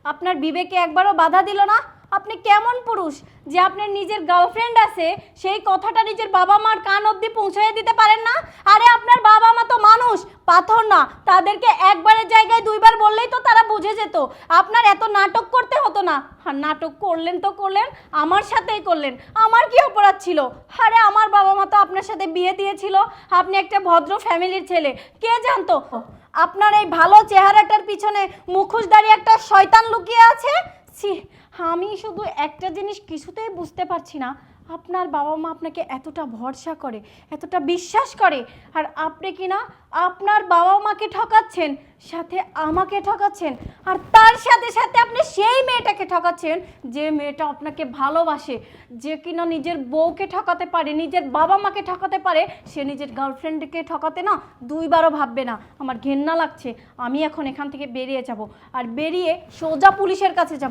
আপনার বিবেকে একবারও বাধা দিল না? আপনি কেমন পুরুষ যে আপনার নিজের গার্লফ্রেন্ড আছে সেই কথাটা নিজের বাবা মার কান অবধি পৌঁছায় দিতে পারেন না? আরে আপনার বাবা মা তো মানুষ, পাথর না। তাদেরকে একবারের জায়গায় দুইবার বললেই তো তারা বুঝে যেত। আপনার এত নাটক করতে হতো না। আর নাটক করলেন তো করলেন, আমার সাথেই করলেন। আমার কি অপরাধ ছিল? আরে আমার বাবা মা তো আপনার সাথে বিয়ে দিয়েছিল, আপনি একটা ভদ্র ফ্যামিলির ছেলে। কে জানতো আপনার এই ভালো চেহারাটার পিছনে মুখোশধারী একটা শয়তান লুকিয়ে আছে? ছি, আমি শুধু একটা জিনিস কিছুতেই বুঝতে পারছি না, আপনার বাবা মা আপনাকে এতটা ভরসা করে, এতটা বিশ্বাস করে, আর আপনি কি না আপনার বাবা মাকে ঠকাচ্ছেন, সাথে আমাকে ঠকাচ্ছেন, আর তার সাথে সাথে আপনি সেই মেয়েটাকে ঠকাচ্ছেন যে মেয়েটা আপনাকে ভালোবাসে, যে কিনা নিজের বউকে ঠকাতে পারে, নিজের বাবা মাকে ঠকাতে পারে, সে নিজের গার্লফ্রেন্ডকে ঠকাতে না দুইবারও ভাববে না। আমার ঘেন্না লাগছে। আমি এখন এখান থেকে বেরিয়ে যাব, আর বেরিয়ে সোজা পুলিশের কাছে যাব।